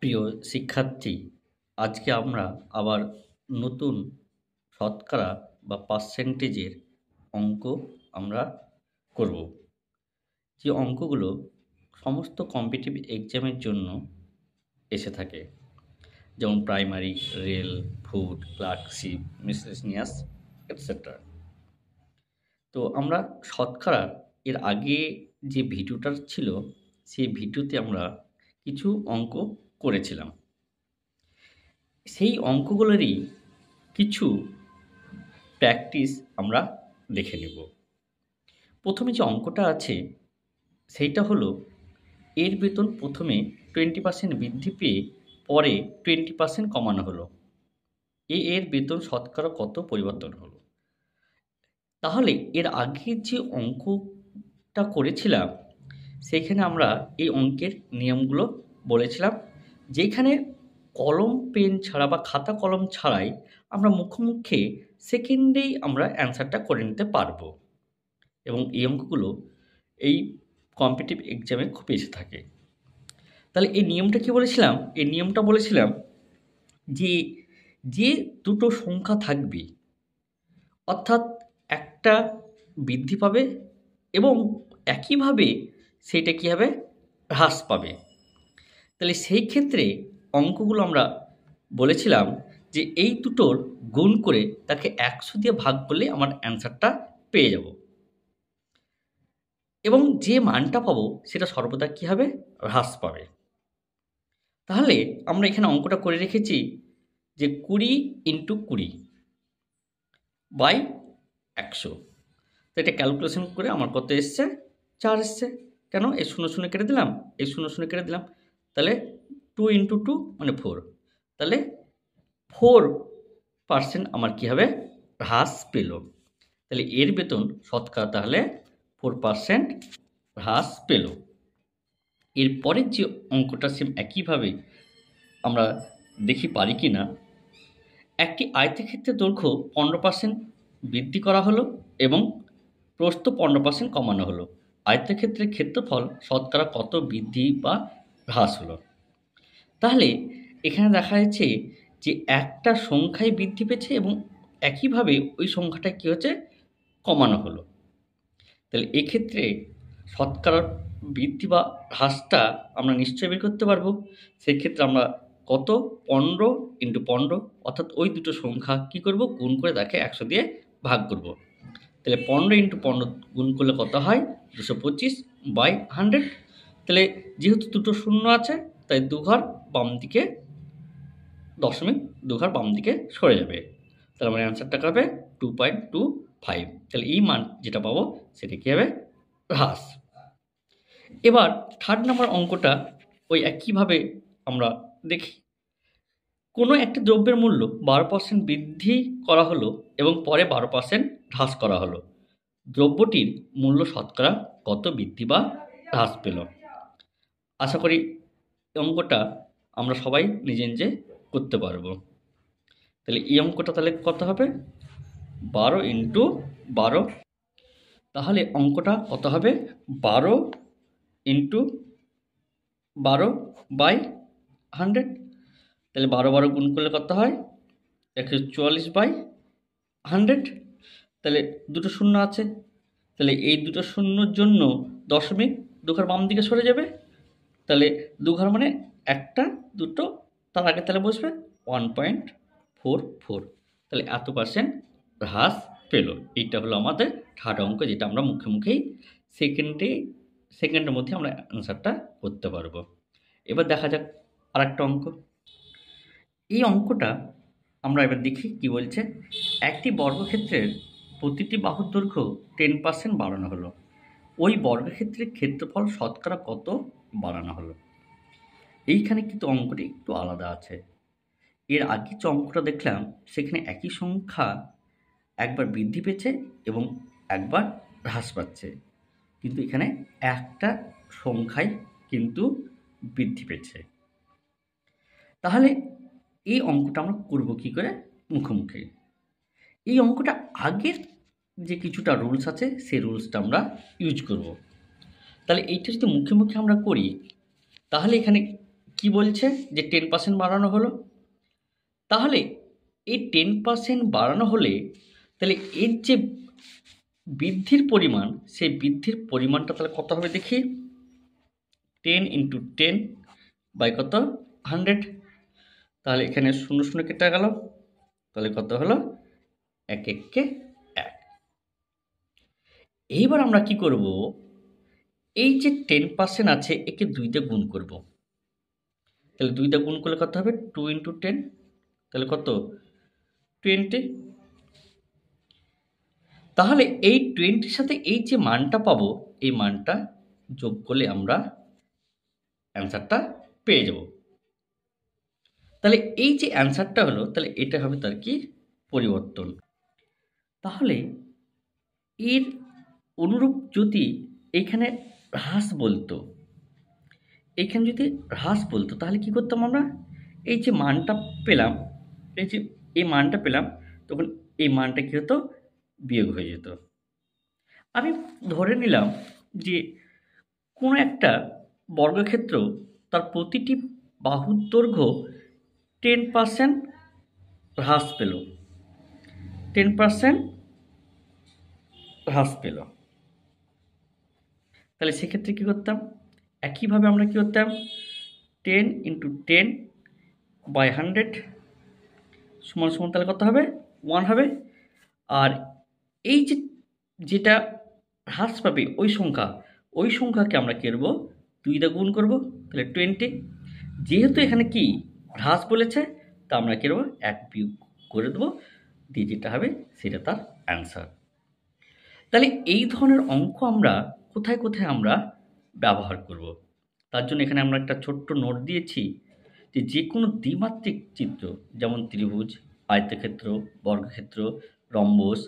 প্রিয় শিক্ষার্থী, আজকে আমরা আবার নতুন শতকরা বা পার্সেন্টেজের অঙ্ক আমরা করব। যে অঙ্কগুলো সমস্ত কম্পিটিটিভ এক্সামের জন্য এসে থাকে, যেমন primary, rail, food, clerkship, miscellaneous etcetera. তো আমরা শতকরার এর আগে যে ভিডিওটা ছিল, সেই ভিডিওতে আমরা কিছু অঙ্ক করেছিলাম। সেই অঙ্কগুলোরই কিছু প্র্যাকটিস আমরা দেখে নেব। প্রথমে যে অঙ্কটা আছে সেইটা হলো, এর বেতন প্রথমে 20% বৃদ্ধি পেয়ে পরে 20% কমানো হলো। এর বেতন শতকরা কত পরিবর্তন হলো? তাহলে এর আগে যে অঙ্কটা করেছিলাম সেইখানে আমরা এই অঙ্কের নিয়মগুলো বলেছিলাম, যেখানে কলম পেন ছাড়া বা খাতা কলম ছাড়াই আমরা মুখে সেকেন্ডেই আমরা অ্যান্সারটা করে নিতে পারবো। এবং এই অঙ্কগুলো এই কম্পিটিটিভ এক্সামে খুব এসে থাকে। তাহলে এই নিয়মটা কি বলেছিলাম? এই নিয়মটা বলেছিলাম যে যে দুটো সংখ্যা থাকবে, অর্থাৎ একটা বৃদ্ধি পাবে এবং একইভাবে সেইটা কী হবে, হ্রাস পাবে। তাহলে সেই ক্ষেত্রে অঙ্কগুলো আমরা বলেছিলাম যে এই দুটোর গুণ করে তাকে 100 দিয়ে ভাগ করলে আমার অ্যান্সারটা পেয়ে যাব, এবং যে মানটা পাবো সেটা সর্বদা কী হবে, হ্রাস পাবে। তাহলে আমরা এখানে অঙ্কটা করে রেখেছি যে 20 × 20 বাই 100। তো এটা ক্যালকুলেশন করে আমার কত এসছে? 4 এসছে। কেন? এই 0 0 কেটে দিলাম, এই 0 0 কেটে দিলাম। তাহলে 2 × 2 মানে 4। তাহলে 4% আমার কী হবে, হ্রাস পেল। তাহলে এর বেতন শতকরা তাহলে 4% হ্রাস পেল। এরপরের যে অঙ্কটা সেম একইভাবে আমরা দেখি পারি কি না। একটি আয়তক্ষেত্রের দৈর্ঘ্য 15% বৃদ্ধি করা হলো এবং প্রস্থ 15% কমানো হলো। আয়তক্ষেত্রের ক্ষেত্রফল শতকরা কত বৃদ্ধি বা হ্রাস হলো? তাহলে এখানে দেখা যাচ্ছে যে একটা সংখ্যাই বৃদ্ধি পেয়েছে এবং একইভাবে ওই সংখ্যাটা কী হচ্ছে, কমানো হলো। তাহলে এক্ষেত্রে শতকরা বৃদ্ধি বা হ্রাসটা আমরা নিশ্চয়ই বের করতে পারবো। সেক্ষেত্রে আমরা কত, 15 × 15, অর্থাৎ ওই দুটো সংখ্যা কী করব, গুণ করে তাকে 100 দিয়ে ভাগ করব। তাহলে 15 × 15 গুণ করলে কত হয়, 225/100। তাহলে যেহেতু দুটো শূন্য আছে তাই দুঘর বাম দিকে, দশমিক দুঘর বাম দিকে সরে যাবে। তাহলে আমার অ্যান্সারটা হবে 2.25। তাহলে এই মান যেটা পাবো সেটা কী হবে, হ্রাস। এবার থার্ড নাম্বার অঙ্কটা ওই একইভাবে আমরা দেখি। কোনো একটি দ্রব্যের মূল্য 12% বৃদ্ধি করা হলো এবং পরে 12% হ্রাস করা হলো। দ্রব্যটির মূল্য শতকরা কত বৃদ্ধি বা হ্রাস পেল? আশা করি এই অঙ্কটা আমরা সবাই নিজে নিজে করতে পারবো। তাহলে এই অঙ্কটা তাহলে কত হবে, 12 × 12। তাহলে অঙ্কটা কত হবে, 12 × 12/100। তাহলে 12 12 গুণ করলে কত হয়, 144/100। তাহলে দুটো শূন্য আছে, তাহলে এই দুটো শূন্যর জন্য দশমিক দুঘর বাম দিকে সরে যাবে। তাহলে দুঘর মানে একটা, দুটো, তার আগে তাহলে বসবে 1.44। তাহলে এত পার্সেন্ট হ্রাস পেল। এইটা হলো আমাদের থার্ড অঙ্ক, যেটা আমরা মুখেই সেকেন্ডের মধ্যে আমরা অ্যান্সারটা করতে পারবো। এবার দেখা যাক আরেকটা অঙ্ক। এই অঙ্কটা আমরা এবার দেখি কি বলছে। একটি বর্গক্ষেত্রের প্রতিটি বাহুর দৈর্ঘ্য 10% বাড়ানো হলো। ওই বর্গক্ষেত্রের ক্ষেত্রফল শতকরা কত বাড়ানো হলো? এইখানে কিন্তু অঙ্কটি একটু আলাদা আছে। এর আগে যে অঙ্কটা দেখলাম সেখানে একই সংখ্যা একবার বৃদ্ধি পেয়েছে এবং একবার হ্রাস পাচ্ছে, কিন্তু এখানে একটা সংখ্যাই কিন্তু বৃদ্ধি পেয়েছে। তাহলে এই অঙ্কটা আমরা করব কী করে, মুখোমুখি। এই অঙ্কটা আগের যে কিছুটা রুলস আছে সেই রুলসটা আমরা ইউজ করব। তাহলে এইটা যদি মুখে আমরা করি তাহলে এখানে কি বলছে যে 10% বাড়ানো হলো। তাহলে এই 10% বাড়ানো হলে তাহলে এর যে বৃদ্ধির পরিমাণ, সেই বৃদ্ধির পরিমাণটা তাহলে কত হবে দেখি। 10 ইন্টু 10 বাই কত 100। তাহলে এখানে শূন্য শূন্য কেটে গেল, তাহলে কত হলো 1 1 1। এইবার আমরা কি করব, এই যে 10% আছে একে 2 দিয়ে গুণ করব। তাহলে 2 দিয়ে গুণ করলে কত হবে 2 ইন্টু 10, তাহলে কত 20। তাহলে এই 20 সাথে এই যে মানটা পাবো, এই মানটা যোগ করলে আমরা অ্যান্সারটা পেয়ে যাব। তাহলে এই যে অ্যান্সারটা হলো, তাহলে এটা হবে তার কি পরিবর্তন। তাহলে এর অনুরূপ যদি এখানে হ্রাস বলতো, এখানে যদি হ্রাস বলতো তাহলে কি করতাম আমরা, এই যে মানটা পেলাম, এই যে এই মানটা পেলাম, তখন এই মানটা কি হতো বিয়োগ হয়ে যেত। আমি ধরে নিলাম যে কোনো একটা বর্গক্ষেত্র তার প্রতিটি বাহুর দৈর্ঘ্য 10% হ্রাস পেল, 10% হ্রাস পেল। তাহলে সেক্ষেত্রে কী করতাম, একইভাবে আমরা কী করতাম 10 ইন্টু 10 বাই 100 সমান সমান তাহলে কত হবে 1 হবে। আর এই যে যেটা হ্রাস পাবে ওই সংখ্যাকে আমরা কী করবো 2 দিয়ে গুণ করবো, তাহলে 20। যেহেতু এখানে কি হ্রাস বলেছে, তা আমরা কী করবো 1 বিয়োগ করে দেবো, দিয়ে যেটা হবে সেটা তার অ্যান্সার। তাহলে এই ধরনের অঙ্ক আমরা কোথায় কোথায় আমরা ব্যবহার করব, তার জন্য এখানে আমরা একটা ছোট্ট নোট দিয়েছি যে যে কোনো দ্বিমাত্রিক চিত্র, যেমন ত্রিভুজ, আয়তক্ষেত্র, বর্গক্ষেত্র, রম্বস,